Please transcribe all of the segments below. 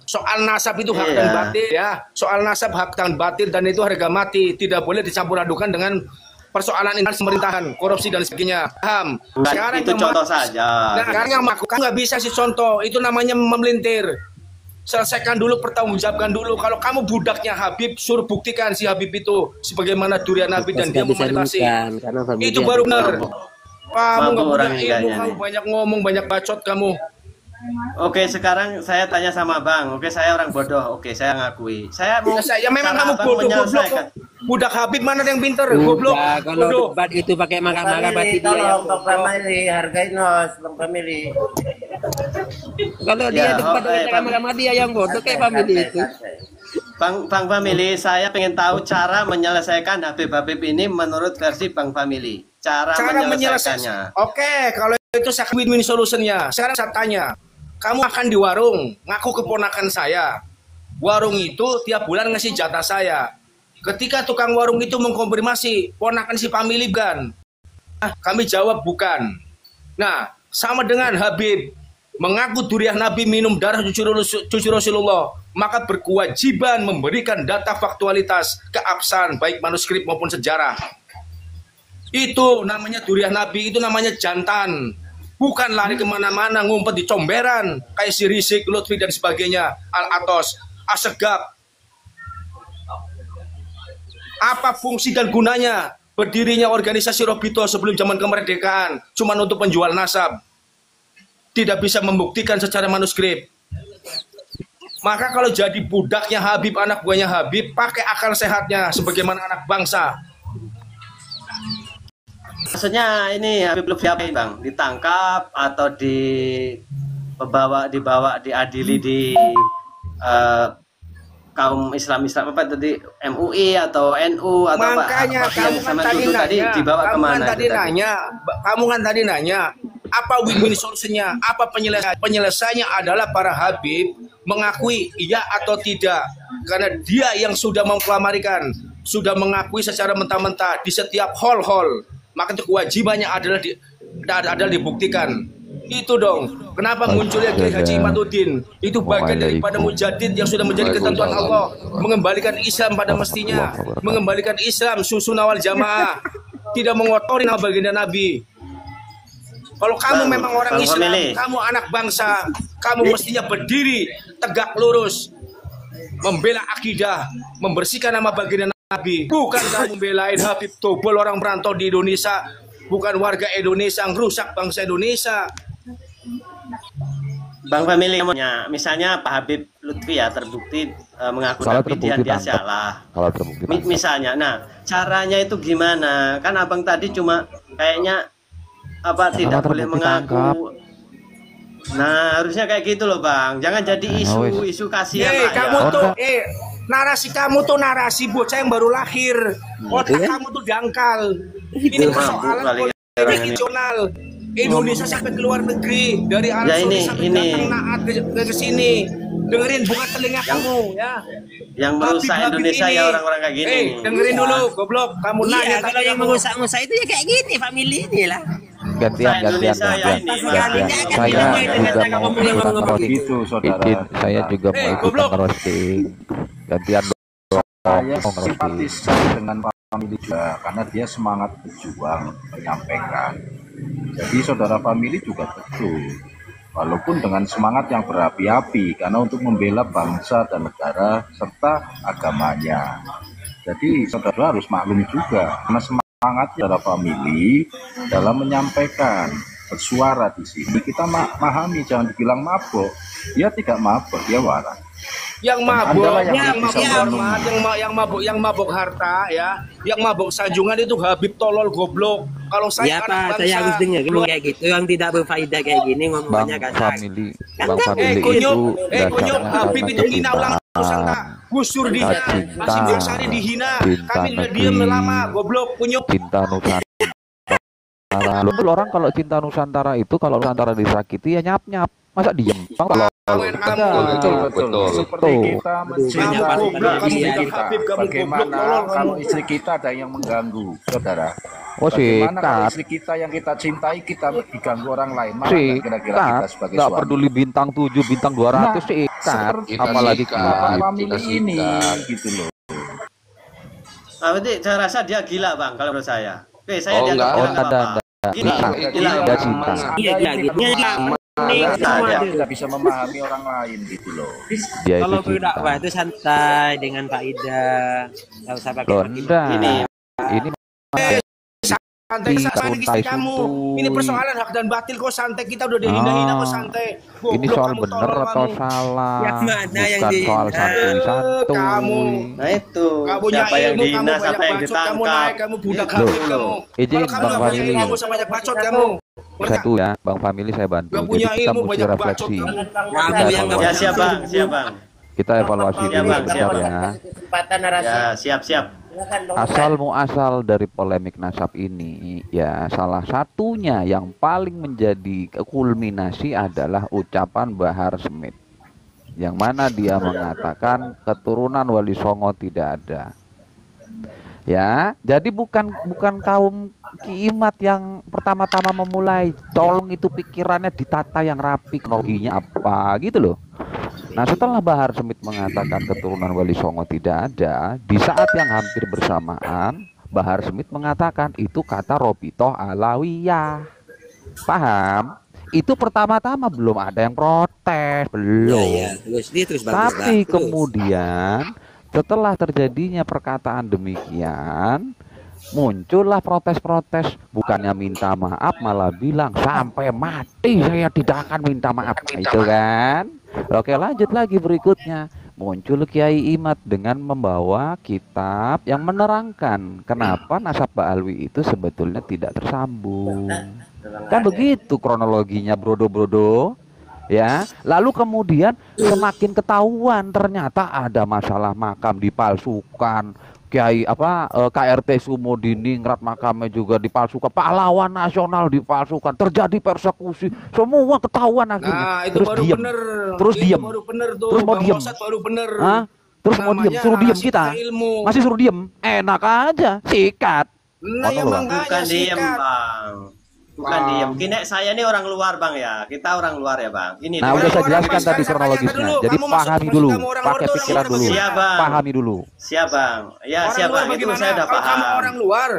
Soal nasab itu hak dan batin ya. Soal nasab hak dan batin dan itu harga mati. Tidak boleh dicampur adukan dengan persoalan instansi pemerintahan, korupsi dan sebagainya. Paham? Sekarang itu contoh saja. Nah, sekarang yang melakukan nggak bisa sih contoh. Itu namanya memelintir. Selesaikan dulu, pertanggungjawabkan dulu. Kalau kamu budaknya Habib, suruh buktikan si Habib itu sebagaimana durian Nabi dan dia memanipulasi. Itu baru benar. Kamu nggak punya ilmu, kamu banyak ngomong, banyak bacot kamu. Oke, sekarang saya tanya sama Bang. Oke, saya orang bodoh. Oke, saya ngakui. Saya mau. Ya memang kamu bodoh, goblok. Budak Habib mana yang pinter? Goblok. Kalau debat itu pakai marah-marah berarti dia yang Bang Family, hargain nos, Bang Family. Kalau dia debat dengan marah-marah dia yang bodoh kayak Family itu. Bang Family, saya pengen tahu cara menyelesaikan Habib ini menurut versi Bang Family. Cara menyelesaikannya. Oke, kalau itu saya win-win solutionnya. Sekarang saya tanya, kamu akan di warung, ngaku keponakan saya. Warung itu tiap bulan ngasih jatah saya. Ketika tukang warung itu mengkonfirmasi, ponakan si Family bukan? Kami jawab bukan. Nah, sama dengan Habib mengaku durian Nabi minum darah cucu Rasulullah, maka berkewajiban memberikan data faktualitas keabsahan baik manuskrip maupun sejarah. Itu namanya durian Nabi, itu namanya jantan. Bukan lari kemana-mana ngumpet di comberan kayak si Rizik, Lutfi dan sebagainya, Al-Atos, Asegaf. Apa fungsi dan gunanya berdirinya organisasi Robito sebelum zaman kemerdekaan? Cuman untuk penjual nasab. Tidak bisa membuktikan secara manuskrip. Maka kalau jadi budaknya Habib, anak buahnya Habib, pakai akal sehatnya sebagaimana anak bangsa. Maksudnya ini Habib Lutfi apa Bang? Ditangkap atau dibawa diadili di kaum Islam apa tadi, MUI atau NU atau makanya apa? Kamu kan tadi nanya apa win-win solusinya, apa penyelesaiannya adalah para Habib mengakui iya atau tidak, karena dia yang sudah mengklamarikan, sudah mengakui secara mentah-mentah di setiap hall, maka itu kewajibannya adalah dibuktikan. Itu dong, kenapa munculnya Kiai Haji Imaduddin? Itu bagian daripada mujadid yang sudah menjadi ketentuan Allah, mengembalikan Islam pada mestinya, mengembalikan Islam sunnah wal jamaah, tidak mengotori nama baginda Nabi. Kalau kamu memang orang Islam, kamu anak bangsa, kamu mestinya berdiri tegak lurus, membela akidah, membersihkan nama baginda Nabi, bukan kamu membelain Habib Tobol, orang merantau di Indonesia, bukan warga Indonesia yang rusak bangsa Indonesia. Bang Family, misalnya Pak Habib Lutfi ya terbukti mengaku Nabi dia salah. Misalnya, nah caranya itu gimana? Kan abang tadi cuma kayaknya tidak boleh mengaku. Nah harusnya kayak gitu loh Bang. Jangan jadi isu kasihan. Narasi kamu tuh narasi bocah yang baru lahir. Otak kamu tuh dangkal. Ini persoalan politik regional. Indonesia sampai ke luar negeri, dari Arab Saudi sampai datang naat ke sini. Dengerin, buka telinga kamu ya. Yang merusak Indonesia ya orang-orang kayak gini. Dengerin dulu, goblok. Kamu nanya kalau yang mengusak-ngusak itu ya kayak gini, Family ini lah. Gantian. Saya juga mau ikutan roasting. Gantian. Saya simpatis dengan Family juga karena dia semangat berjuang menyampaikan. Jadi saudara Family juga betul, walaupun dengan semangat yang berapi-api karena untuk membela bangsa dan negara serta agamanya. Jadi saudara harus maklum juga karena semangat saudara Family dalam menyampaikan, bersuara di sini kita memahami, jangan dibilang mabuk. Dia tidak mabuk, dia waras. Yang mabuk harta ya, yang mabuk sanjungan itu Habib tolol goblok. Kalau saya Pak, saya harus dengar kayak gitu, yang tidak berfaedah kayak gini ngomongnya kasar. Bang Family kunyuk Habib itu hina ulang Nusantara, gusur dihina, masih Biaksari dihina, kami udah diem lama, goblok kunyuk. Cinta Nusantara Loh, orang kalau cinta Nusantara itu kalau Nusantara disakiti ya nyap-nyap. Masa diem? Betul. Seperti kita mencinta istri kita. Bagaimana kalau istri kita ada yang mengganggu, saudara? Oh, bagaimana kalau sikat. istri kita yang kita cintai kita diganggu orang lain? Mana kira-kira kita Sikat. sebagai Nggak suami? peduli bintang 7, bintang 200 sikat. Apalagi Bapak kita. family ini gitu loh. Berarti saya rasa dia gila bang kalau menurut saya. Oke, saya Oh, dianggap enggak. gila Oh, nggak ada. apa-apa. Gila, gila. Ada cinta. Iya, gila. Kita tidak bisa memahami orang lain gitu loh. Dia Kalau itu cinta. berdakwah itu santai dengan Pak Ida, nggak usah pakai Loh, makin- enggak. Ini Ini Santai sama istri kamu. suntuy. Ini persoalan hak dan batil kok santai. Kita udah dihina-hina kok santai. Ini Goblok soal kamu, bener tolol atau kamu. salah? Yang mana yang Bukan dihina? soal santuy-santuy. Kamu. nah itu Kamu punya siapa yang ilmu, dihina, kamu siapa banyak yang bacot, kamu ditangkap. naik, kamu budak Itu. habib kamu. Izin, Kalau kamu Bang nggak punya Family. ilmu, sama banyak bacot kamu. Satu ya, Bang Family saya bantu. Gak Jadi punya kita ilmu, mesti banyak bacot refleksi. kamu. Kamu yang nggak Ya siap bang, siap bang. Kita evaluasi Siap, dulu Bang, siap, sebentar Bang. ya. Kesempatan narasi. Ya siap. Silakan, Bang. Asal muasal dari polemik nasab ini, ya salah satunya yang paling menjadi kulminasi adalah ucapan Bahar Smith, yang mana dia mengatakan keturunan Wali Songo tidak ada. Ya, jadi bukan kaum Kiimat yang pertama-tama memulai. Tolong itu pikirannya ditata yang rapi, kronologinya apa gitu loh. Nah, setelah Bahar Smith mengatakan keturunan Wali Songo tidak ada, di saat yang hampir bersamaan Bahar Smith mengatakan itu kata Robitoh Alawiyah. Paham? Itu pertama-tama belum ada yang protes, belum. Iya, terus bagus, Tapi Bang. kemudian setelah terjadinya perkataan demikian, muncullah protes-protes, bukannya minta maaf malah bilang sampai mati saya tidak akan minta maaf. Itu kan. Oke, lanjut lagi berikutnya. Muncul Kiai Imat dengan membawa kitab yang menerangkan kenapa nasab Ba'alwi itu sebetulnya tidak tersambung. Kan begitu kronologinya, brodo-brodo. Ya, lalu kemudian semakin ketahuan ternyata ada masalah makam dipalsukan. Kiai KRT Sumodiningrat makamnya juga dipalsukan, pahlawan nasional dipalsukan, terjadi persekusi, semua ketahuan akhirnya. Nah, itu Terus baru diem, bener. terus Itu diem, baru bener tuh. terus mau Bang diem. Mosad baru bener. Hah? Terus mau diem, Namanya suruh diem narasi kita, pakai ilmu. masih suruh diem, enak aja, sikat. Nah, ya Mana, Bang? makanya Bukan diem sikat. bang. Bukan Bang. diem. Kini saya ini orang luar bang ya. Kita orang luar ya bang. Ini Nah, dulu. udah saya Orang jelaskan Mas, tadi saya kronologisnya. dulu, Jadi kamu masuk pahami maksud dulu, kamu orang pakai luar, pikiran orang dulu, luar Siap, Bang. pahami dulu. Siap bang. Ya Orang siap luar bang. Itu bagaimana? saya udah Kalau kamu paham. orang luar,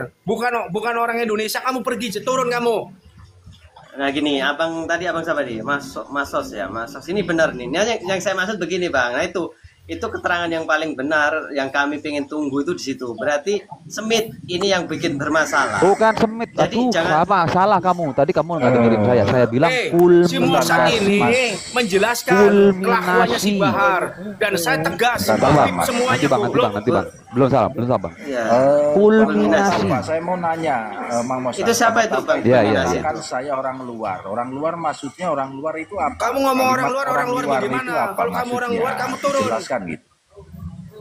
bukan orang Indonesia, kamu pergi turun kamu. Nah gini, abang tadi abang siapa nih? Masos ya, Masos. Ini benar nih. Ini yang saya maksud begini bang. Nah itu keterangan yang paling benar yang kami pengen tunggu itu di situ. Berarti Smith ini yang bikin bermasalah. Bukan Smith, Jadi aduh, jangan- salah kamu. Tadi kamu nggak dengerin saya. Saya bilang Si kulminasi. Mosad ini menjelaskan Kulminasi. kelakuannya si Bahar dan saya tegas, Bentar, Habib Mas. semuanya Nanti bang. Belum salam bang. Ya. Kulminasi. Pak, saya mau nanya, Mang Mosad. Itu siapa itu bang? Iya, iya, Kombinasi iya. Kan itu. saya orang luar. Orang luar maksudnya orang luar itu apa? Kamu ngomong orang Kalimat luar bagaimana? itu apa Kalau kamu orang maksudnya? luar, kamu turun. Jelaskan gitu.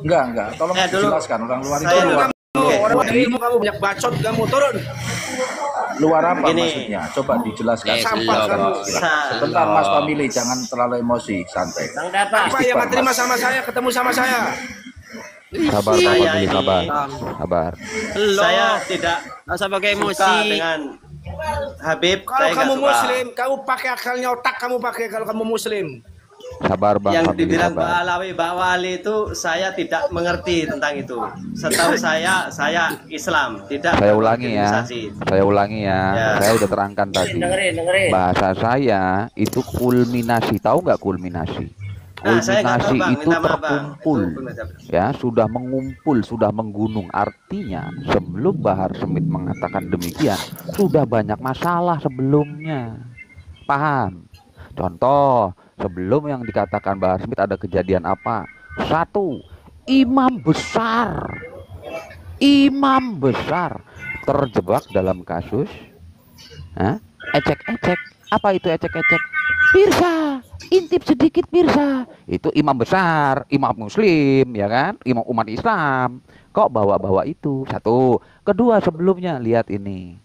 Enggak. Tolong Dulu. dijelaskan orang luar itu Saya luar, dulu. Oke. Orang ada ilmu, kamu banyak bacot, kamu turun. luar apa Begini. maksudnya? Coba dijelaskan. Sampah kamu. Sebentar Mas Family, jangan terlalu emosi, santai. Bang Dapa. Apa yang nggak terima sama saya, ketemu sama saya? Sabar, Saya Bang Family, ini- sabar. Saya tidak Nggak usah pakai emosi. suka dengan Habib. Kalau Saya kamu nggak suka. muslim, kamu pakai akalnya otak kamu pakai kalau kamu muslim. Sabar Bang Yang Family, dibilang sabar. Mbak Alawi, Mbak Wali itu saya tidak mengerti tentang itu. Setahu saya Islam, tidak Saya ulangi ya. organisasi. Saya ulangi ya. Ya. Saya udah terangkan tadi. Dengerin. Bahasa saya itu kulminasi. Tahu nggak kulminasi? Nah, saya nggak tahu, Kulminasi Bang. itu Minta maaf, Bang. terkumpul. Itu kulminasi. Ya, sudah mengumpul, sudah menggunung. Artinya sebelum Bahar Smith mengatakan demikian, sudah banyak masalah sebelumnya. Paham? Contoh, sebelum yang dikatakan Bahar Smith ada kejadian apa? Satu, imam besar terjebak dalam kasus ecek-ecek. Apa itu ecek-ecek? Pirsa, intip sedikit pirsa. Itu imam besar, imam muslim, ya kan? Imam umat Islam. Kok bawa-bawa itu? Satu. Kedua, sebelumnya lihat ini.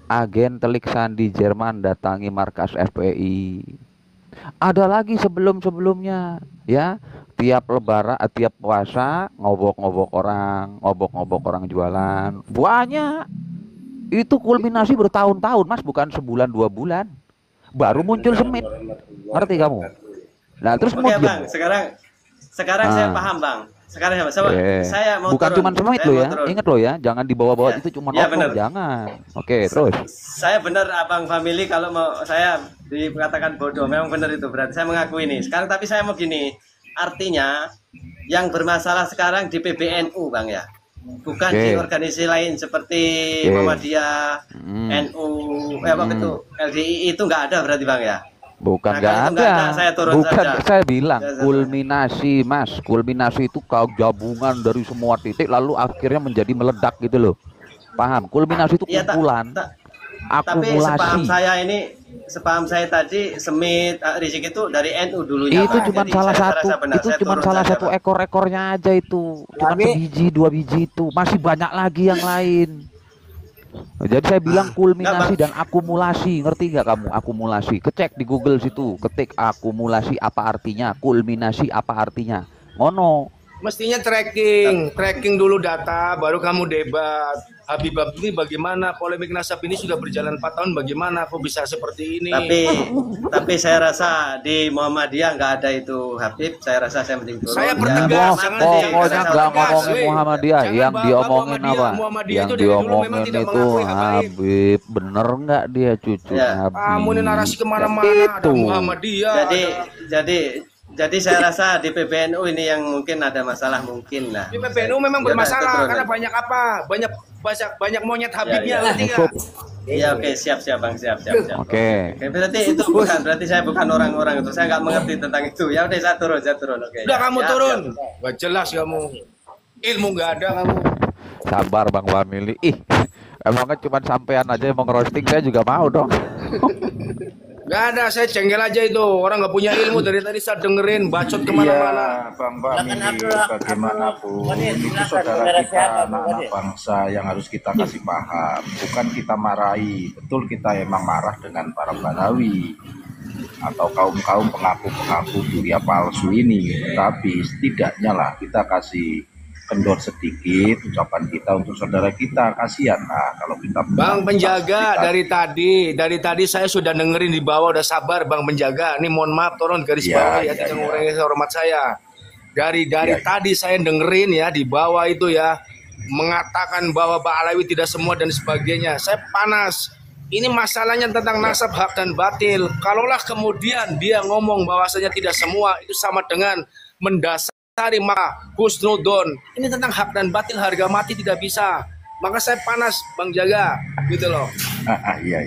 agen telik sandi Jerman datangi markas FPI. Ada lagi sebelum-sebelumnya, ya, tiap lebaran, tiap puasa ngobok-ngobok orang jualan. Banyak. Itu kulminasi bertahun-tahun, Mas, bukan sebulan 2 bulan. Baru muncul semit. Ngerti kamu? Nah, terus Oke, Bang, sekarang saya paham, Bang. Sekarang saya mau bukan cuma semit lo ya. Ingat lo ya, jangan dibawa-bawa itu cuma oknum, jangan. Oke, terus. Saya benar Abang Family kalau mau saya dikatakan bodoh, memang benar itu, berarti saya mengakui ini. Sekarang tapi saya mau gini, artinya yang bermasalah sekarang di PBNU, Bang ya. Bukan di organisasi lain seperti Muhammadiyah, NU, apa itu, LDI itu nggak ada berarti, Bang ya. Bukan nggak ada. Saya turun saja. Saya bilang kulminasi, Mas. Kulminasi itu kau gabungan dari semua titik lalu akhirnya menjadi meledak gitu loh. Paham? Kulminasi itu kumpulan, akumulasi. Tapi sepaham saya tadi Semit, Rizik itu dari NU dulunya. Itu cuma salah satu. Itu cuma salah satu ekor-ekornya aja itu. Cuma sebiji, 2 biji itu. Masih banyak lagi yang lain. Jadi saya bilang kulminasi dan akumulasi, ngerti nggak kamu? Akumulasi, kecek di Google situ, ketik akumulasi apa artinya, kulminasi apa artinya, ngono. Mestinya tracking dulu data, baru kamu debat. Habib ini bagaimana, polemik nasab ini sudah berjalan 4 tahun, bagaimana kok bisa seperti ini? Tapi saya rasa di Muhammadiyah nggak ada itu Habib. Saya rasa saya mending turun. Saya pertegas, pokoknya nggak ngomongin Muhammadiyah, yang diomongin apa? Yang diomongin itu Habib, bener nggak dia cucu Habib? Kamu ini narasi kemana-mana ada Muhammadiyah. Jadi saya rasa di PBNU ini yang mungkin ada masalah mungkin lah. Di PBNU memang bermasalah karena banyak apa? Banyak monyet Habibnya. Iya, oke, siap Bang, siap. Oke. Berarti itu berarti saya bukan orang-orang itu. Saya nggak mengerti tentang itu. Ya udah saya turun. Oke. Udah kamu turun. Gak jelas kamu. Ilmu nggak ada kamu. Sabar Bang Family. Emangnya cuma sampean aja yang mau ngerosting, saya juga mau dong. Gak ada, saya cengkel aja itu. Orang nggak punya ilmu dari tadi saya dengerin bacot kemana-mana. Iya, Bang Family, bagaimanapun itu saudara kita, anak-anak bangsa yang harus kita kasih paham. Bukan kita marahi, betul kita emang marah dengan para Banawi atau kaum-kaum pengaku-pengaku duria palsu ini. Tapi setidaknya lah kita kasih kendor sedikit ucapan kita untuk saudara kita. Kasihan lah kalau kita Bang Penjaga dari tadi saya sudah dengerin di bawah, udah sabar Bang Penjaga. Ini mohon maaf turun garis bawah ya, tidak mengurangi hormat saya. Dari tadi saya dengerin ya di bawah itu ya, mengatakan bahwa Pak Alawi tidak semua dan sebagainya. Saya panas. Ini masalahnya tentang nasab, hak dan batil. Kalaulah kemudian dia ngomong bahwasanya tidak semua, itu sama dengan mendasar husnudon. Ini tentang hak dan batil, harga mati tidak bisa. Maka saya panas Bang Jaga gitu loh. Iya.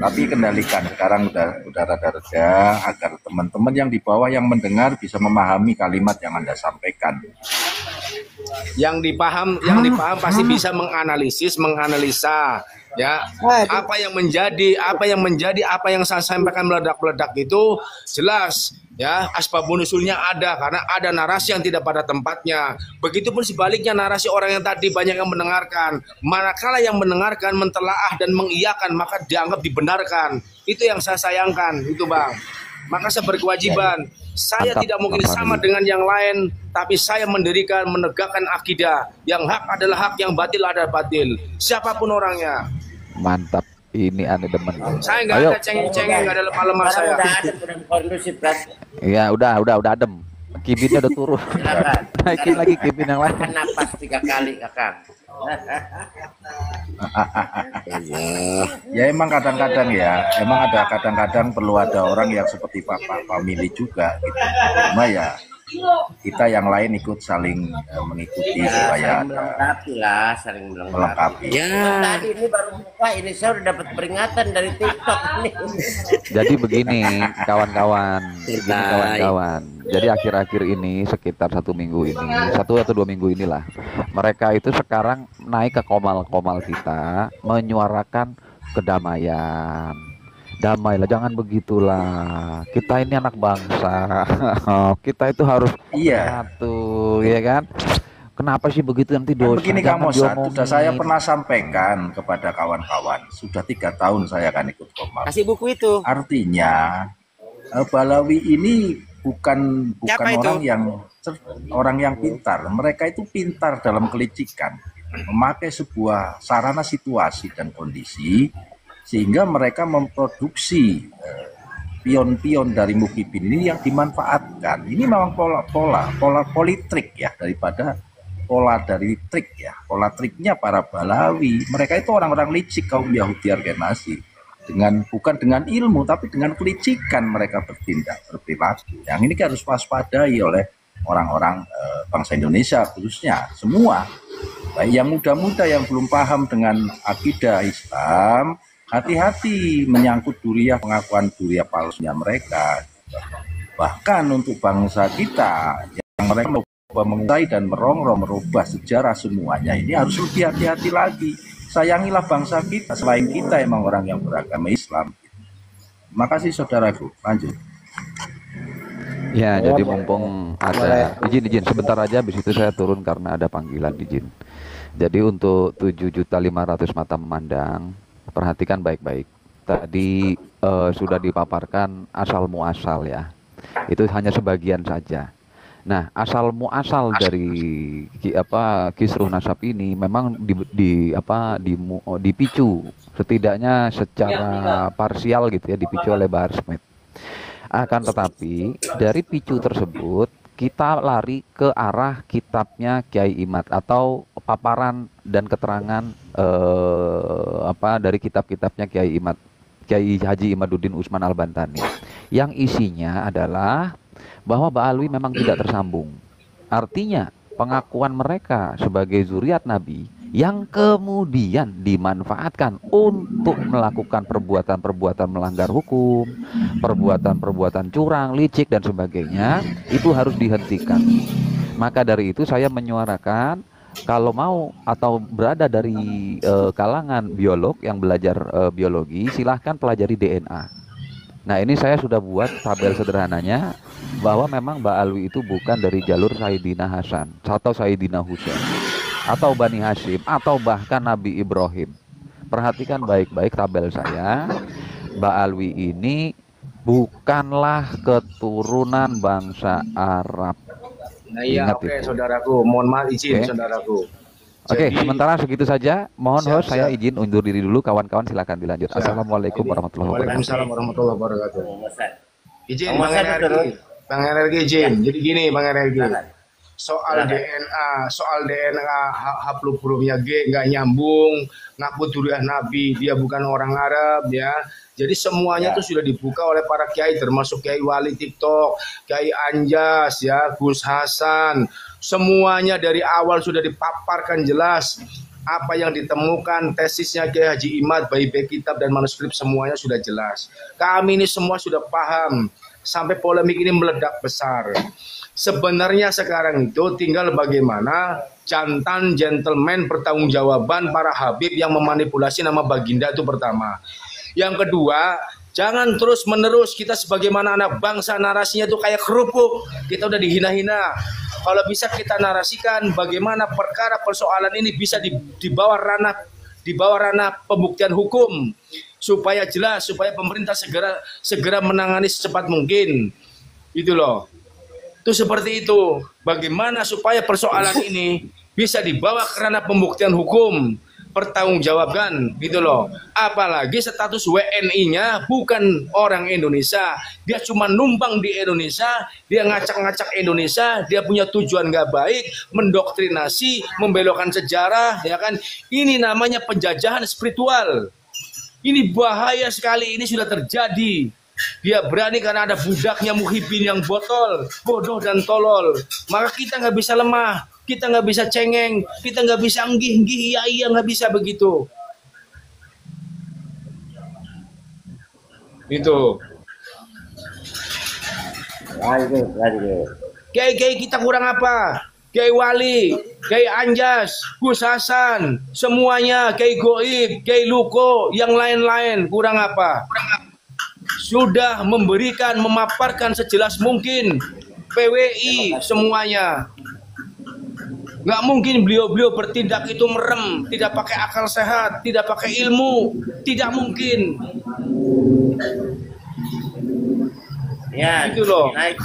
Tapi kendalikan sekarang udah reda-reda agar teman-teman yang di bawah yang mendengar bisa memahami kalimat yang Anda sampaikan. Yang dipaham pasti bisa menganalisa ya. Apa yang saya sampaikan meledak-meledak itu jelas. Ya, asbabun nusulnya ada karena ada narasi yang tidak pada tempatnya. Begitupun sebaliknya, narasi orang yang tadi banyak yang mendengarkan. Manakala yang mendengarkan mentelaah dan mengiyakan, maka dianggap dibenarkan. Itu yang saya sayangkan, itu Bang. Maka saya berkewajiban. Saya tidak mungkin sama dengan yang lain, tapi saya menegakkan akidah. Yang hak adalah hak, yang batil adalah batil. Siapapun orangnya. Mantap. Ini aneh demen. Saya nggak ada cengeng, nggak ada lemah-lemah saya. Iya, udah adem. Kibinnya udah turun. Naikin lagi kibin yang lain. Napas 3 kali, Kakak. Ya emang kadang-kadang perlu ada orang yang seperti Pak Family juga gitu. Cuma ya kita yang lain ikut saling mengikuti supaya saling melengkapi. Ya. Tadi ini baru buka, ini saya udah dapat peringatan dari TikTok ini. Jadi begini kawan-kawan. Jadi akhir-akhir ini sekitar 1 minggu ini, 1 atau 2 minggu inilah, mereka itu sekarang naik ke komal-komal kita, menyuarakan kedamaian. Damailah, jangan begitulah. Kita ini anak bangsa. Kita itu harus satu, ya kan? Kenapa sih begitu, nanti dosa? Begini kamu, sudah saya pernah sampaikan kepada kawan-kawan, sudah 3 tahun saya akan ikut Komar. Kasih buku itu. Artinya Balawi ini bukan orang yang pintar. Mereka itu pintar dalam kelicikan, memakai sebuah sarana situasi dan kondisi sehingga mereka memproduksi pion-pion dari Muhyiddin ini yang dimanfaatkan. Ini memang pola politrik ya, daripada pola dari trik ya, pola triknya para Balawi. Mereka itu orang-orang licik kaum Yahudi Argenasi, bukan dengan ilmu tapi dengan kelicikan mereka bertindak, berperilaku. Yang ini harus waspadai oleh orang-orang bangsa Indonesia khususnya semua, baik yang muda-muda yang belum paham dengan akidah Islam. Hati-hati menyangkut duriah, pengakuan duriah palsunya mereka. Bahkan untuk bangsa kita yang mereka menguasai dan merubah sejarah semuanya, ini harus lebih hati-hati lagi. Sayangilah bangsa kita, selain kita emang orang yang beragama Islam. Terima kasih saudaraku, lanjut. Ya, jadi mumpung ada izin sebentar aja, habis itu saya turun karena ada panggilan izin. Jadi untuk 7.500.000 mata memandang, perhatikan baik-baik. Tadi sudah dipaparkan asal muasal ya. Itu hanya sebagian saja. Nah, asal muasal dari kisruh nasab ini memang dipicu setidaknya secara parsial gitu ya, dipicu oleh Bahar Smith. Akan tetapi dari picu tersebut kita lari ke arah kitabnya Kiai Imad atau paparan dan keterangan dari kitab-kitabnya Kiai Imad, Kiai Haji Imaduddin Utsman Al-Bantani, yang isinya adalah bahwa Ba'alwi memang tidak tersambung. Artinya pengakuan mereka sebagai zuriat Nabi yang kemudian dimanfaatkan untuk melakukan perbuatan-perbuatan melanggar hukum, perbuatan-perbuatan curang, licik dan sebagainya, itu harus dihentikan. Maka dari itu saya menyuarakan, kalau mau atau berada dari kalangan biolog yang belajar biologi, silahkan pelajari DNA. Nah, ini saya sudah buat tabel sederhananya bahwa memang Ba'alwi itu bukan dari jalur Sayyidina Hasan atau Sayyidina Husain atau Bani Hashim atau bahkan Nabi Ibrahim. Perhatikan baik-baik tabel saya. Ba'alwi ini bukanlah keturunan bangsa Arab. Nah iya, oke saudaraku, mohon maaf izin saudaraku. Oke, sementara segitu saja. Mohon host, saya izin undur diri dulu. Kawan-kawan silakan dilanjut. Assalamualaikum warahmatullahi wabarakatuh. Waalaikumsalam warahmatullahi wabarakatuh. Izin Bang Energi. Bang Energi izin. Jadi gini Bang Energi. Soal DNA haplogramnya G nggak nyambung, ngaku duriah Nabi, dia bukan orang Arab ya. Jadi semuanya itu sudah dibuka oleh para kiai, termasuk Kiai Wali TikTok, Kiai Anjas ya, Gus Hasan. Semuanya dari awal sudah dipaparkan jelas apa yang ditemukan, tesisnya Kiai Haji Imad, baik kitab dan manuskrip semuanya sudah jelas. Kami ini semua sudah paham, sampai polemik ini meledak besar. Sebenarnya sekarang itu tinggal bagaimana jantan gentleman pertanggungjawaban para habib yang memanipulasi nama baginda itu pertama. Yang kedua, jangan terus menerus kita sebagaimana anak bangsa narasinya itu kayak kerupuk, kita udah dihina-hina. Kalau bisa kita narasikan bagaimana perkara persoalan ini bisa dibawa ranah pembuktian hukum supaya jelas, supaya pemerintah segera menangani secepat mungkin. Itu loh. Itu seperti itu. Bagaimana supaya persoalan ini bisa dibawa ke ranah pembuktian hukum, pertanggungjawabkan gitu loh. Apalagi status WNI-nya bukan orang Indonesia, dia cuma numpang di Indonesia, dia ngacak-ngacak Indonesia, dia punya tujuan nggak baik, mendoktrinasi, membelokkan sejarah, ya kan? Ini namanya penjajahan spiritual. Ini bahaya sekali, ini sudah terjadi. Dia berani karena ada budaknya Muhyiddin yang botol, bodoh dan tolol. Maka kita nggak bisa lemah. Kita nggak bisa cengeng, kita nggak bisa enggih, iya nggak bisa begitu. Itu. Kiai kita kurang apa? Kiai Wali, Kiai Anjas, Gus Hasan, semuanya, Kiai Goib, Kiai Luko, yang lain-lain kurang apa? Sudah memberikan, memaparkan sejelas mungkin. PWI semuanya. Nggak mungkin beliau-beliau bertindak itu merem, tidak pakai akal sehat, tidak pakai ilmu, tidak mungkin. Ya, itu loh. Naik.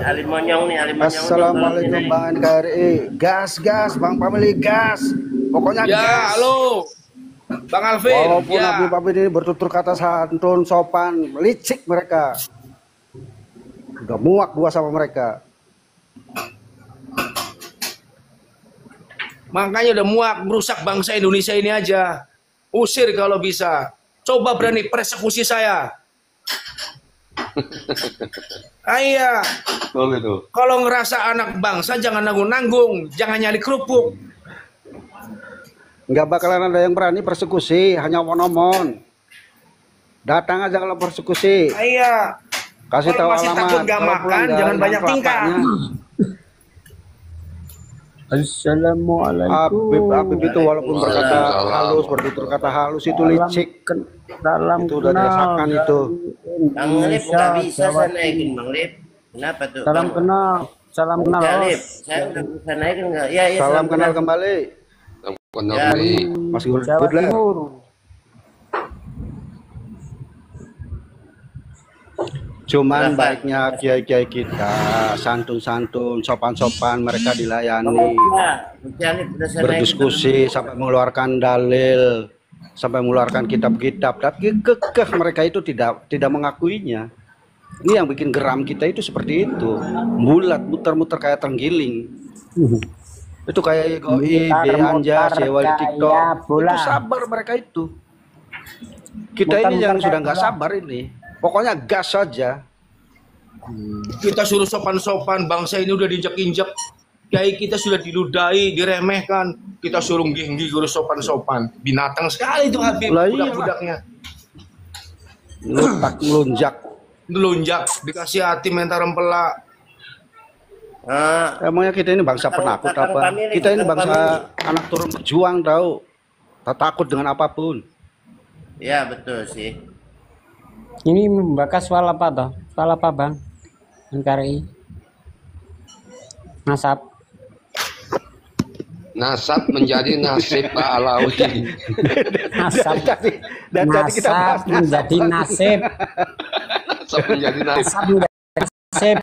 Ali Monyong nih, Ali Monyong. Assalamualaikum Bang NKRI. Gas, Bang Family, gas. Pokoknya ya, gas. halo. Bang Alvin. Walaupun ya. Habib ini bertutur kata santun, sopan, licik mereka. Udah muak gua sama mereka. Makanya udah muak merusak bangsa Indonesia ini aja. Usir kalau bisa. Coba berani persekusi saya. Iya. Oh gitu. Kalau ngerasa anak bangsa jangan nanggung-nanggung, jangan nyali kerupuk. Nggak bakalan ada yang berani persekusi, hanya omon-omon. Datang aja kalau persekusi. Iya. Kasih tahu masih alamat. takut gak makan, jangan banyak tingkah. Assalamualaikum. Habib itu walaupun berkata halus, bertutur kata halus itu licik. Itu udah dirasakan itu. Bang Lip nggak bisa saya naikin Bang Lip. Kenapa tuh? Salam kenal. Salam kenal. Lip, saya udah bisa naikin nggak? Ya, salam kenal kembali. Ya, Mas Good lah. Cuman baiknya kiai-kiai kita santun-santun, sopan-sopan, mereka dilayani, berdiskusi sampai mengeluarkan dalil, sampai mengeluarkan kitab-kitab. Tapi kekeh mereka itu tidak mengakuinya. Ini yang bikin geram kita itu seperti itu, bulat, muter-muter kayak terenggiling. Itu kayak Goi, Anja, Wali TikTok. Itu sabar mereka itu. Kita ini yang sudah nggak sabar ini. Pokoknya gas saja. Kita suruh sopan-sopan, bangsa ini udah diinjak-injak. Kiai kita sudah diludahi, diremehkan. Kita suruh ginggi urus sopan-sopan. Binatang sekali itu Habib, budak-budaknya. Lutak melunjak. Melunjak, dikasih hati mentar rempela. Emangnya kita ini bangsa penakut apa? Kita ini bangsa anak turun berjuang tahu. Tak takut dengan apapun. Ya betul sih. Ini membahas soal apa toh? Soal apa Bang? NKRI. Nasab menjadi nasib Pak Alauddin. Nasab menjadi nasib. Nasab menjadi nasib.